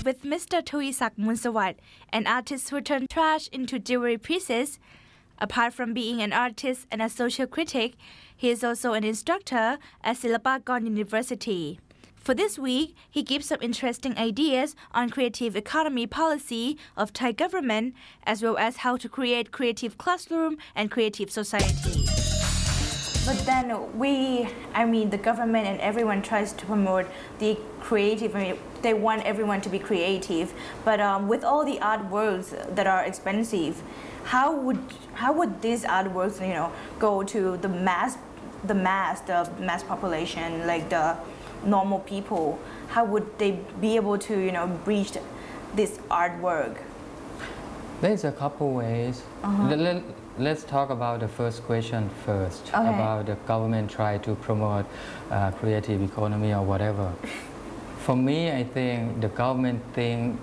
with Mr. Taweesak Molsawat, an artist who turned trash into jewelry pieces. Apart from being an artist and a social critic, he is also an instructor at Silpakorn University. For this week, he gives some interesting ideas on creative economy policy of Thai government, as well as how to create creative classroom and creative society. But then the government and everyone tries to promote the creative. They want everyone to be creative. But with all the artworks that are expensive, how would these artworks, go to the mass population, like the normal people? How would they be able to, reach this artwork? There's a couple ways. Let's talk about the first question first, about the government try to promote creative economy or whatever. For me, I think the government think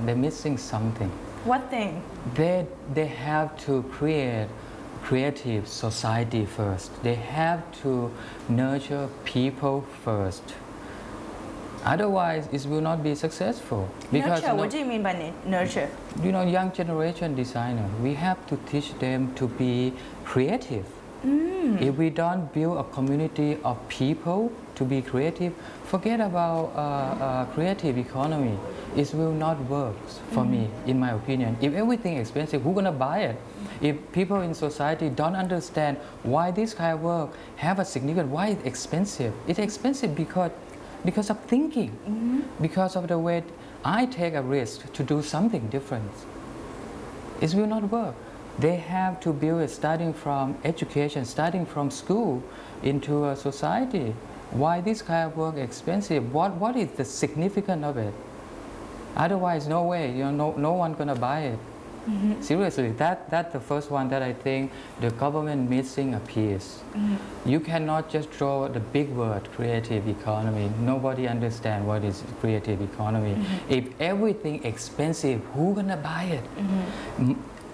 they're missing something. What thing? They have to create creative society first. They have to nurture people first. Otherwise, it will not be successful. Because, nurture? What do you mean by nurture? Young generation designer, we have to teach them to be creative. If we don't build a community of people to be creative, forget about creative economy. It will not work for me, in my opinion. If everything is expensive, who's gonna buy it? If people in society don't understand why this kind of work have a significant, why it's expensive because of thinking, because of the way I take a risk to do something different. It will not work. They have to build it starting from education, starting from school into a society. Why this kind of work expensive? What is the significance of it? Otherwise, no way. No one gonna buy it. Seriously, that's the first one that I think the government missing a piece. You cannot just throw the big word creative economy. Nobody understand what is creative economy. If everything expensive, who gonna buy it?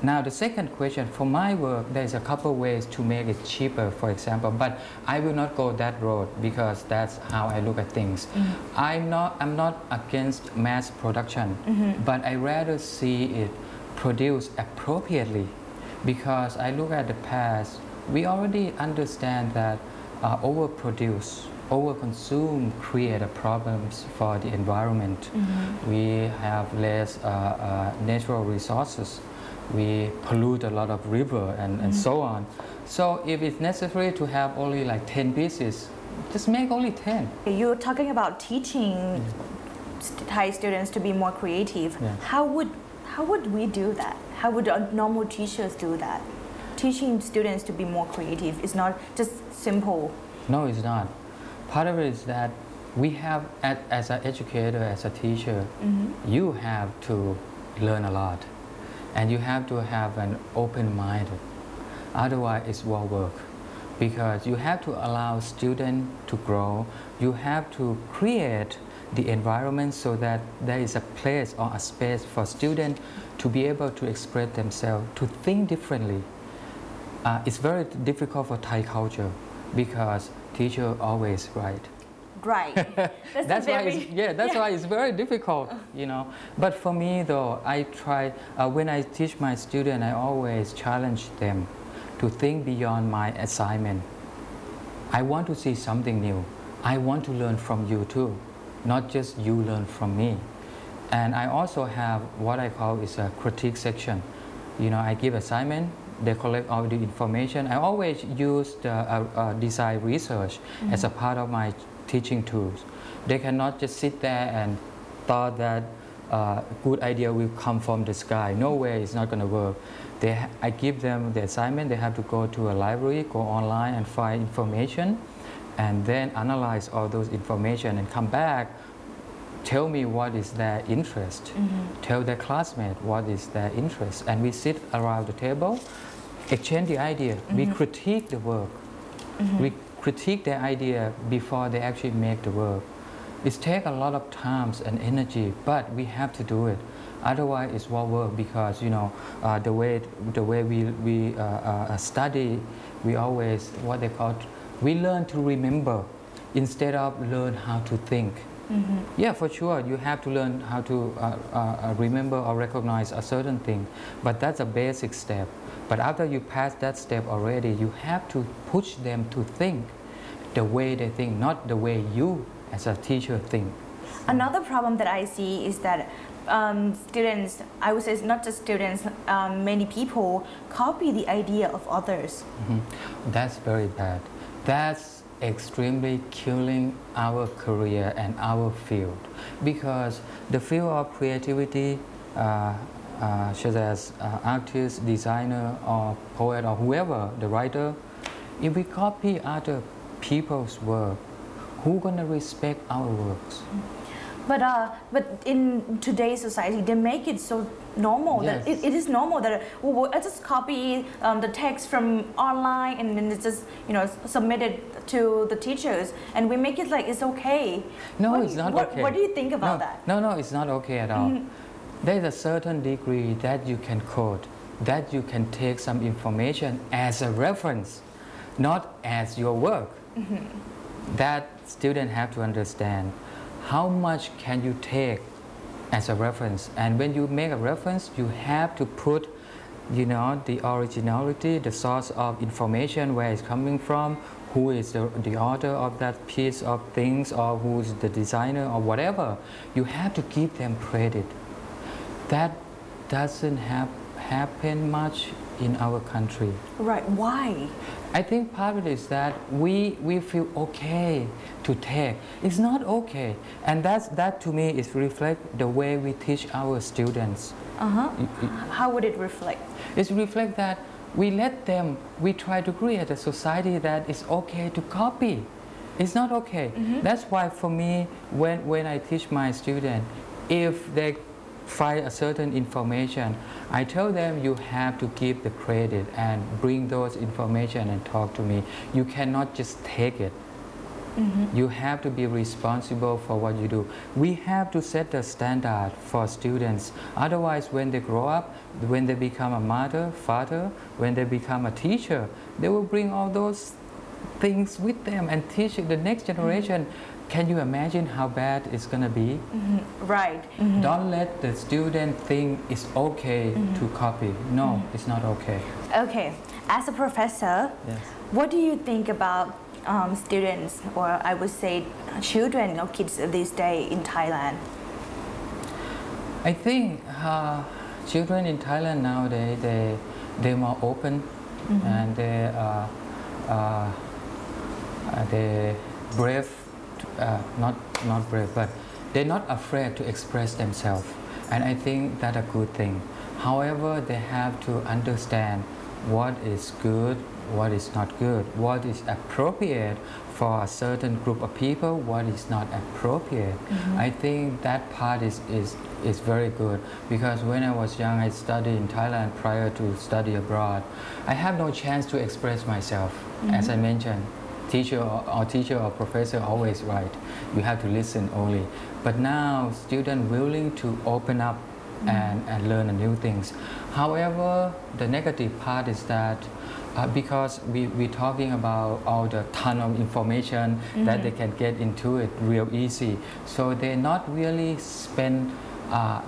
Now the second question, for my work, there's a couple ways to make it cheaper, for example, but I will not go that road because that's how I look at things. I'm not against mass production, but I rather see it produced appropriately, because I look at the past, we already understand that overconsume create problems for the environment. We have less natural resources. We pollute a lot of river and so on. So if it's necessary to have only like 10 pieces, just make only 10. You're talking about teaching Thai students to be more creative. How would we do that? How would normal teachers do that? Teaching students to be more creative is not just simple. No, it's not. Part of it is that we have, as an educator, as a teacher, you have to learn a lot. And you have to have an open mind. Otherwise, it won't work. Because you have to allow students to grow. You have to create the environment so that there is a place or a space for students to be able to express themselves, to think differently. It's very difficult for Thai culture because teacher always right. Right. That's why it's very difficult, But for me, though, I try, when I teach my students, I always challenge them to think beyond my assignment. I want to see something new. I want to learn from you too, not just you learn from me. And I also have what I call is a critique section. I give assignment, they collect all the information. I always use the design research as a part of my teaching tools. They cannot just sit there and thought that good idea will come from the sky. No way, it's not going to work. I give them the assignment. They have to go to a library, go online and find information, and then analyze all those information and come back, tell me what is their interest, tell their classmate what is their interest, and we sit around the table, exchange the idea, we critique the work, we critique their idea before they actually make the work. It takes a lot of time and energy, but we have to do it. Otherwise, it won't work because the way we study, we always we learn to remember instead of learn how to think. Yeah, for sure, you have to learn how to remember or recognize a certain thing, but that's a basic step. But after you pass that step already, you have to push them to think the way they think, not the way you as a teacher think. Another problem that I see is that students, I would say it's not just students, many people copy the idea of others. That's very bad. That's extremely killing our career and our field, because the field of creativity, such as artist, designer, or poet, or whoever, the writer, if we copy other people's work, who's gonna respect our works? But in today's society, they make it so normal that it is normal that I just copy the text from online and then it's just submit it to the teachers, and we make it like it's okay. No, it's not okay. What do you think about that? No, it's not okay at all. There's a certain degree that you can quote, that you can take some information as a reference, not as your work. That students have to understand. How much can you take as a reference? And when you make a reference, you have to put, the originality, the source of information, where it's coming from, who is the author of that piece of things, or who's the designer, or whatever. You have to give them credit. That doesn't happen much in our country. Right, why? I think part of it is that we feel okay to take. It's not okay, and that to me is reflect the way we teach our students. How would it reflect? It reflect that we try to create a society that is okay to copy. It's not okay. That's why for me, when I teach my students, if they find a certain information, I tell them you have to give the credit and bring those information and talk to me. You cannot just take it. You have to be responsible for what you do. We have to set the standard for students. Otherwise, when they grow up, when they become a mother, father, when they become a teacher, they will bring all those things with them and teach the next generation. Can you imagine how bad it's going to be? Right. Don't let the student think it's okay to copy. No, it's not okay. Okay. As a professor, what do you think about students, or I would say children or kids these days in Thailand? I think children in Thailand nowadays, they're more open and they're brave. Not brave, but they're not afraid to express themselves, and I think that's a good thing. However, they have to understand what is good, what is not good, what is appropriate for a certain group of people, what is not appropriate. I think that part is very good, because when I was young, I studied in Thailand prior to study abroad. I have no chance to express myself, as I mentioned. Teacher or professor always right. You have to listen only. But now students willing to open up and learn new things. However, the negative part is that because we're talking about all the ton of information that they can get into it real easy. So they not really spend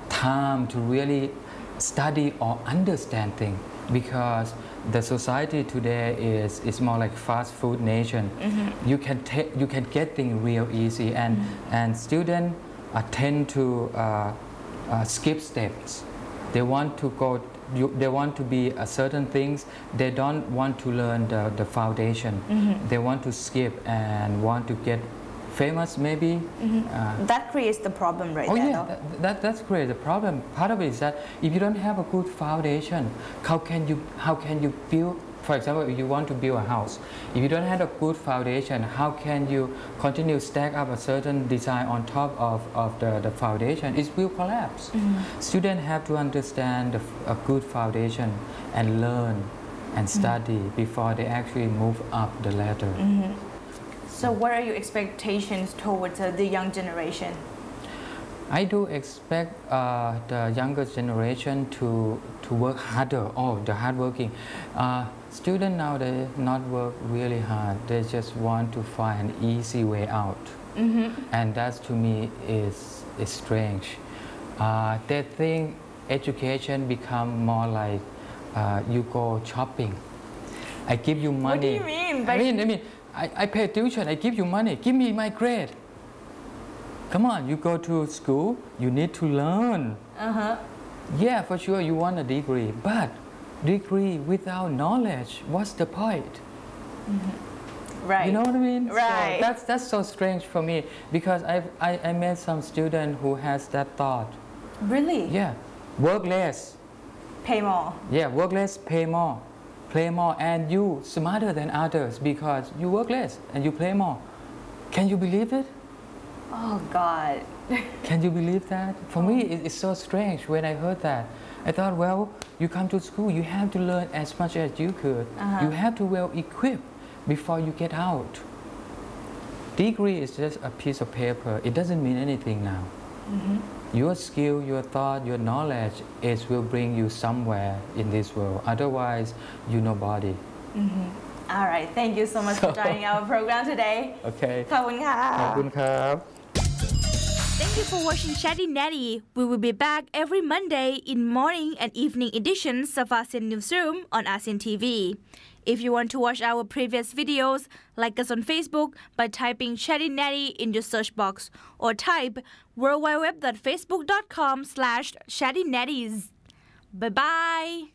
time to really study or understand things, because the society today is more like fast food nation. You can get things real easy, and students tend to skip steps. They want to go. They want to be certain things. They don't want to learn the foundation. They want to skip and want to get famous maybe. That creates the problem right there. Oh yeah, that's great. The problem, part of it is that if you don't have a good foundation, how can you build? For example, if you want to build a house, if you don't have a good foundation, how can you continue stack up a certain design on top of the foundation? It will collapse. Students have to understand a good foundation and learn and study before they actually move up the ladder. So what are your expectations towards the young generation? I do expect the younger generation to work harder, the hardworking. students nowadays not work really hard. They just want to find an easy way out. And that to me is strange. They think education become more like you go shopping. I give you money. What do you mean? I mean, I pay tuition. I give you money. Give me my grade. Come on, you go to school. You need to learn. Yeah, for sure, you want a degree, but degree without knowledge, what's the point? Right. You know what I mean? Right. So that's so strange for me because I met some student who has that thought. Really? Yeah, work less. Pay more. Yeah, work less, pay more, play more, and you smarter than others because you work less and you play more. Can you believe it? Oh God. Can you believe that? For me, it's so strange when I heard that. I thought, well, you come to school, you have to learn as much as you could. You have to well equipped before you get out. Degree is just a piece of paper. It doesn't mean anything now. Your skill, your thought, your knowledge will bring you somewhere in this world. Otherwise, you're nobody. All right. Thank you so much for joining our program today. Okay. ขอบคุณค่ะ ขอบคุณครับ Thank you for watching Chatty Natty. We will be back every Monday in morning and evening editions of ASEAN Newsroom on ASEAN TV. If you want to watch our previous videos, like us on Facebook by typing Chatty Natty in your search box or type www.facebook.com/chattynatties. Bye-bye.